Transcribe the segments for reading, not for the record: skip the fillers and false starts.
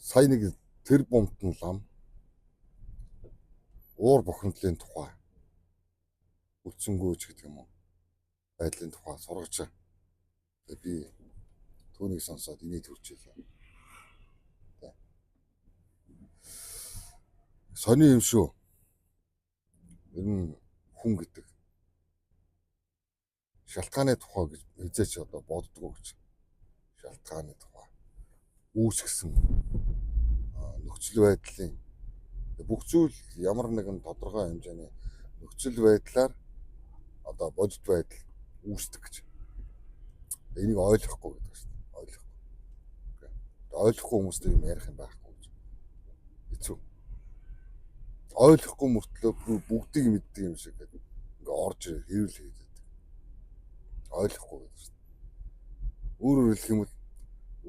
сая нэг тэр бомтон лам уур бухимдлын тухай үлдсэнгүйч гэдэг юм уу байдлын тухай сургаж би түүнийг сонсоод иний төрчихлээ. Сони юм шүү. Ер нь хүн гэдэг шалтгааны тухай гэж хизээч одоо боддгоо гэж. Шалтгааны тухай үүсгэсэн нөхцөл байдлын бүх зүйл ямар нэгэн тодорхой хэмжээний нөхцөл байдлаар одоо бодит байдал үүсдэг гэж. Энийг ойлгохгүй гэдэг шүү дээ. Ойлгохгүй. Ойлгохгүй хүмүүстэй юм ярих юм байхгүй гэж. Хэцүү. Ойлгохгүй мөртлөө бүгдийг мэддэг юм шиг гэдэг. Ингээ орж хэрүүл хийдэг. Ойлгохгүй гэдэг шүү дээ. Өөрөөр хэлэх юм бол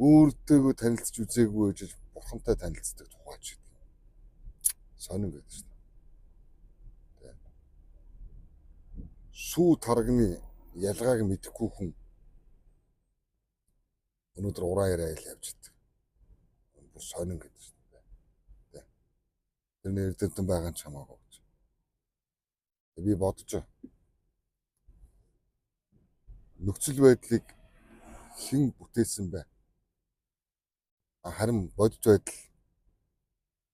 өөртөөгөө танилцж үзээгүй гэж бурхантай танилцдаг тухайч гэдэг. Сонин гэдэг шүү дээ. Сүү тарганы ялгааг мэдэхгүй хүн өнөөдөр ураа яриа явж идэг. Бүр сонин гэдэг шүү дээ. Тэр нэрдэлтэн байгаа ч хамаагүй гэж. Би бодож нөхцөл байдлыг хэн бүтээсэн бэ? Харин бодит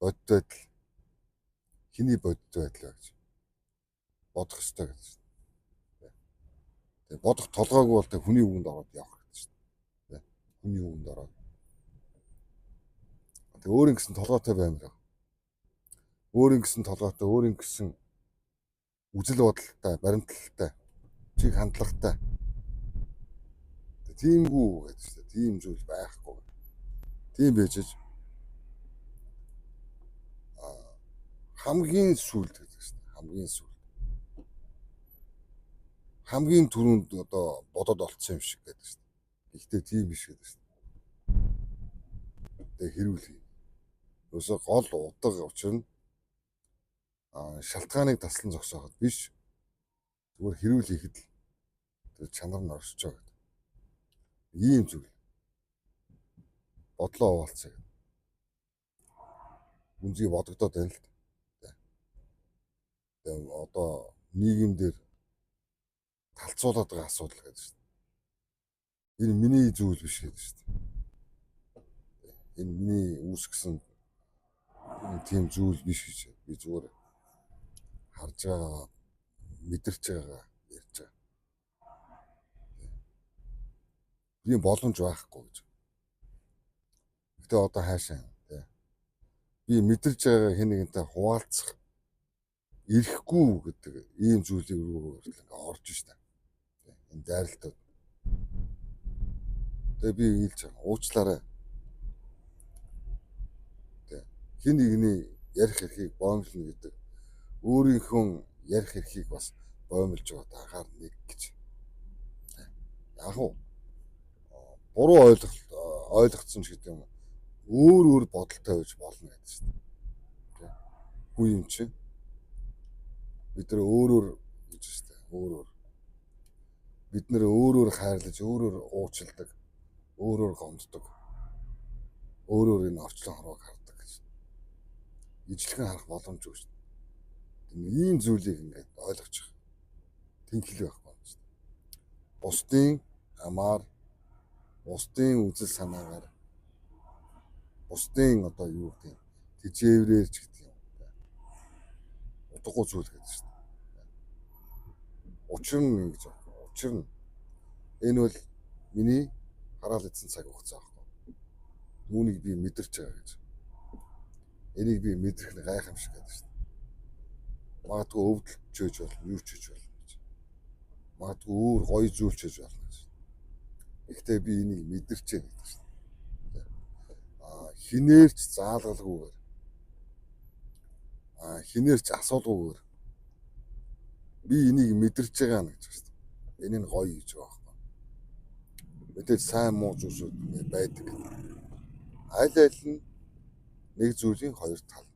байдал хиний бодит байдал гэж бодох ёстой гэж. Тэгээ бодох толгойг бол тэ хүний үгэнд ороод явах гэдэг шүү дээ. Хүний үгэнд ороод. Тэгээ өөрийн гэсэн толгойтой баймир. Өөрийн гэсэн толгойтой, өөрийн гэсэн үзэл бодолтой, баримтлалтай, чиг хандлагатай. Тиймгүй гэдэг шүү дээ. Тийм зүйл байхгүй. Тийм байжж хамгийн сүүлд гэдэг шүү дээ. Хамгийн сүүлд. Хамгийн түрүүнд одоо бодоод олцсон юм шиг гэдэг шүү дээ. Гэхдээ тийм биш гэдэг шүү дээ. Тэгээ хэрүүл. Өсө гол удаг учир нь шалтгааныг таслан зогсооход биш. Зүгээр хэрүүл хийхэд л тэр чанар нь оршиж байгаа гэдэг. Ийм зүйл. Бодлоо хуваалцаа гэдэг. Үнзий бодогдоод байна л да. Тэгээ одоо нийгэмдэр талцуулаад байгаа асуудал гэдэг шүү дээ. Энэ миний зүйл биш гэдэг шүү дээ. Энэ миний үүсгэсэн тийм зүйл биш гэж би зүгээр харж байгаа, мэдэрч байгаа ярьж байгаа. Тийм боломж байхгүй гэж. Гэтэ одоо хаашаа тий. Би мэдэрч байгаа хэн нэгэнтэй хуваалцах ирэхгүй гэдэг ийм зүйлийг рүү ингээ орж штэ. Энэ дайралтууд. Тэгээ би хэлж байгаа. Уучлаарай. Тий. Хин нэгний ярих эрхийг боомлно гэдэг. Өөрийнхөө ярих эрхийг бас боомлж байгаа анхаар нэг гэж. Яг уу. Буруу ойлгоцсон ч гэдэг юм. Өөр бодолтой байж болно гэдэг шүү дээ. Хүн юм чинь бид нар өөрөөр гэж шүү дээ. Өөрөөр. Бид нар өөрөөр хайрлаж, өөрөөр уучилдаг, өөрөөр гомддог. Өөрөөр энэ орчлон хорвоог хардаг гэж. Ижлэхэн харах боломжгүй шүү дээ. Ийм зүйлийг ингээд ойлгочих. Тэнхэл байхгүй юм шүү дээ. Бусдын амаар, бусдын үзэл санаагаар, бусдын одоо юу гэдэг тэжээврээрч гэдэг юм. Утгагүй зүйл гэдэг шүү дээ. Учир нь ингэж байна. Учир нь энэ бол миний хараал эзэн цаг хугацаа байхгүй. Үүнийг би мэдэрч байгаа гэж. Энийг би мэдрэх нь гайхамшиг гэдэг шүү дээ. Магадгүй өвдөлж өж болно, юу ч хийж болно гэж. Магадгүй өөр гоё зүйл ч хийж болно гэж. Гэхдээ би энийг мэдэрч байгаа гэдэг шүү дээ. Хинээрч заалгалгүйгээр. Хинээрч асуулгүйгээр. Би энийг мэдэрч байгаа нь гэж шүү дээ. Энэ нь гоё гэж байгаа байхгүй. Мэдээж сайн муу зүйлсүүд байдаг. Аль нь нэг зүйлийн хоёр тал.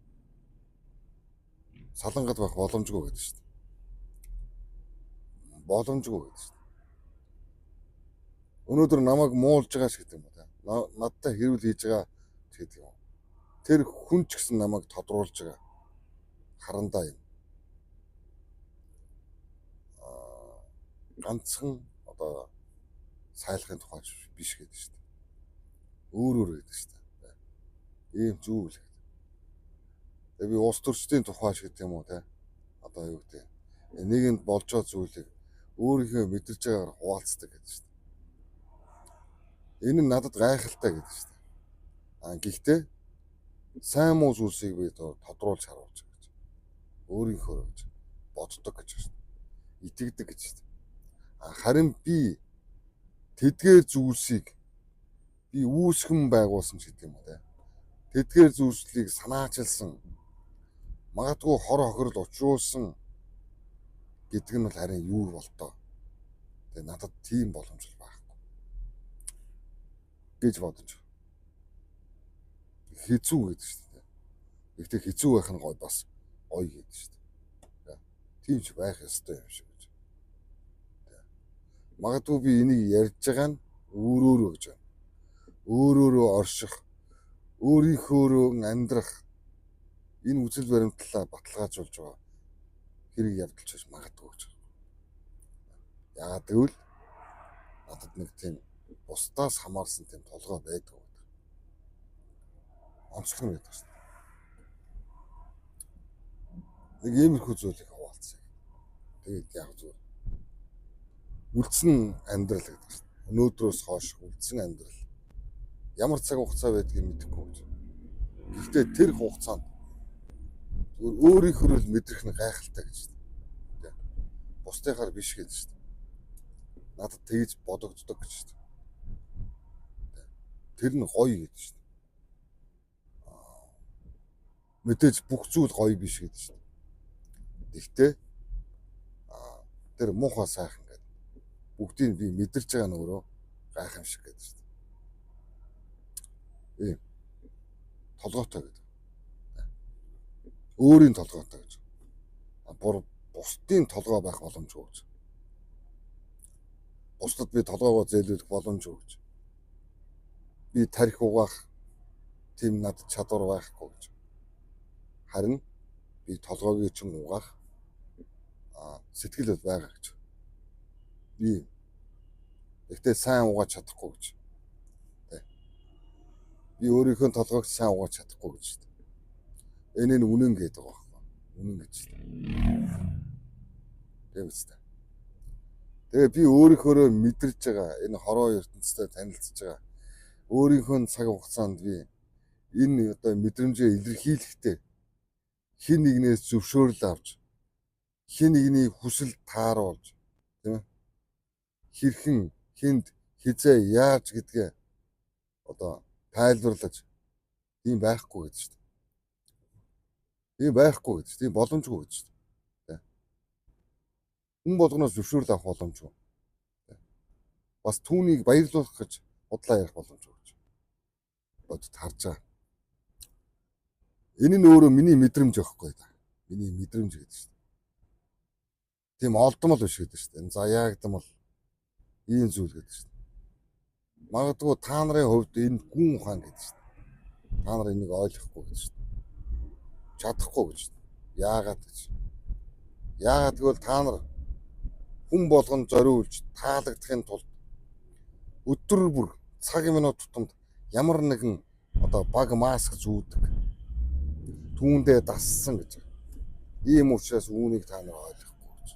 Салангад байх боломжгүй гэдэг шүү дээ. Боломжгүй гэдэг шүү дээ. Өнөөдөр намайг муулж байгаа ч гэдэг юм уу та. Надтай хэрүүл хийж байгаа ч гэдэг юм. тэр хүн ч гэсэн намайг тодруулж байгаа харандаа юм. Ганцхан одоо сайлахын тухай биш гэдэг шүү дээ. Өөр гэдэг шүү дээ. Ийм зүйл гэдэг. Тэгээ би улс төрчдийн тухай ч гэдэг юм уу те. Одоо юу гэдэг. Нэгэнд болж байгаа зүйлийг өөрийнхөө мэдэрч байгаагаар хуваалцдаг гэдэг шүү дээ. Энэ нь надад гайхалтай гэдэг шүү дээ. Гэхдээ сайн муу зүйлсийг би тодруулж харуулж байгаа гэж. Өөрийнхөө гэж боддог гэж байна. Итгэдэг гэж байна. Харин би тэдгээр зүйлсийг би үүсгэн байгуулсан ч гэдэг юм уу те. Тэдгээр зүйлслийг санаачилсан, магадгүй хор хохирол учруулсан гэдэг нь бол харин юу болтоо. Тэгээ надад тийм боломж байхгүй гэж бодож. Хэцүү гэдэг шүү дээ. Гэхдээ хэцүү байх нь бас гоё гэдэг шүү дээ. Тийм ч байх ёстой юм шиг гэж. Магадгүй би энийг ярьж байгаа нь өөрөөрөө гэж байна. Өөрөөрөө орших, өөрийнхөөрөө амьдрах энэ үзэл баримтлалаа баталгаажуулж байгаа хэрэг явдалч гэж магадгүй гэж. Яагаад гэвэл надад нэг тийм бусдаас хамаарсан тийм толгой байдаг. Онцлог нь байдаг шүү дээ. Нэг иймэрхүү зүйлийг хуваалцъя. Тэгээд яг зүгээр үлдсэн амьдрал гэдэг шүү дээ. Өнөөдрөөс хойш үлдсэн амьдрал. Ямар цаг хугацаа байдгийг мэдэхгүй гэж. Гэхдээ тэр хугацаанд өөрийнхөө л мэдрэх нь гайхалтай гэж шүү дээ. Бусдынхаар биш гэж шүү дээ. Надад тэгж бодогддог гэж шүү дээ. Тэр нь гоё гэж шүү дээ. Мэдээж бүх зүйл гоё биш гэдэг шүү дээ. Гэхдээ тэр муухай сайхан гэдэг. Бүгдийг би мэдэрч байгаа нь өөрөө гайхамшиг гэдэг шүү дээ. Ийм толгойтой гэдэг. Өөрийн толгойтой гэж. Бусдын толгой байх боломжгүй гэж. Бусдад би толгойгоо зээлүүлэх боломжгүй гэж. Би тарих угаах тийм надад чадвар байхгүй гэж. Харин би толгойг чинь угаах сэтгэл байгаа гэж. Би ихтэй сайн угааж чадахгүй гэж. Би өөрийнхөө толгойг сайн угааж чадахгүй гэж. Энэ нь үнэн гэдэг байгаа байхгүй. Үнэн гэж. Тийм үстэй. Тэгээ би өөрийнхөө мэдэрч байгаа энэ хороо ертөнцтэй танилцж байгаа. Өөрийнхөө цаг хугацаанд би энэ одоо мэдрэмжээ илэрхийлэхдээ хин нэгнээс зөвшөөрөл авч хин нэгний хүсэл тааруулж тийм ээ хэрхэн хинд хизээ яаж гэдгээ одоо тайлбарлаж тийм байхгүй гэж шүү дээ. Тийм байхгүй гэж, тийм боломжгүй гэж шүү дээ. Хүн болгоноос зөвшөөрөл авах боломжгүй. Бас түүнийг баярлуулах гэж бодлоо ярих боломжгүй гэж бодож харж байгаа. Энэ нь өөрөө миний мэдрэмж байхгүй да. Миний мэдрэмж гэдэг шүү дээ. Тийм олдмол биш гэдэг шүү дээ. Энэ заяагдмал ийм зүйл гэдэг шүү дээ. Магадгүй та нарын хувьд энэ гүн ухаан гэдэг шүү дээ. Та нар энийг ойлгохгүй гэдэг шүү дээ. Чадахгүй гэж. Яагаад гэж. Яагаад гэвэл та нар хүн болгон зориулж таалагдахын тулд өдөр бүр цаг минут тутамд ямар нэгэн одоо баг маск зүүдэг. Түүндээ дассан гэж. Ийм учраас үүнийг та нар ойлгохгүй гэж.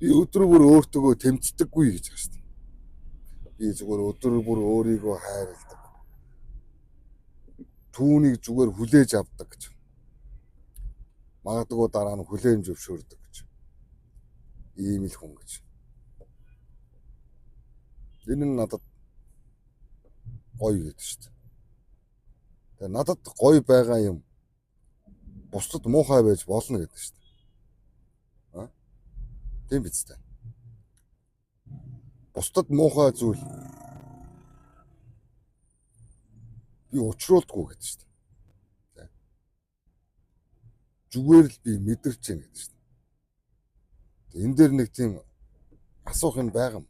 Би өдөр бүр өөртөө тэмцдэггүй гэж байна шүү дээ. Би зүгээр өдөр бүр өөрийгөө хайрладаг. Түүнийг зүгээр хүлээж авдаг гэж. Магадгүй дараа нь хүлээн зөвшөөрдөг гэж. Ийм л хүн гэж. Энэ нь надад гоё гэдэг шүү дээ. Тэгээ надад гоё байгаа юм бусдад муухай байж болно гэдэг шүү дээ. Тийм биз дээ. Бусдад муухай зүйл би учруулдаггүй гэдэг шүү дээ. Зүгээр л би мэдэрч байна гэдэг шүү дээ. Энэ дээр нэг тийм асуух юм байгаа юм.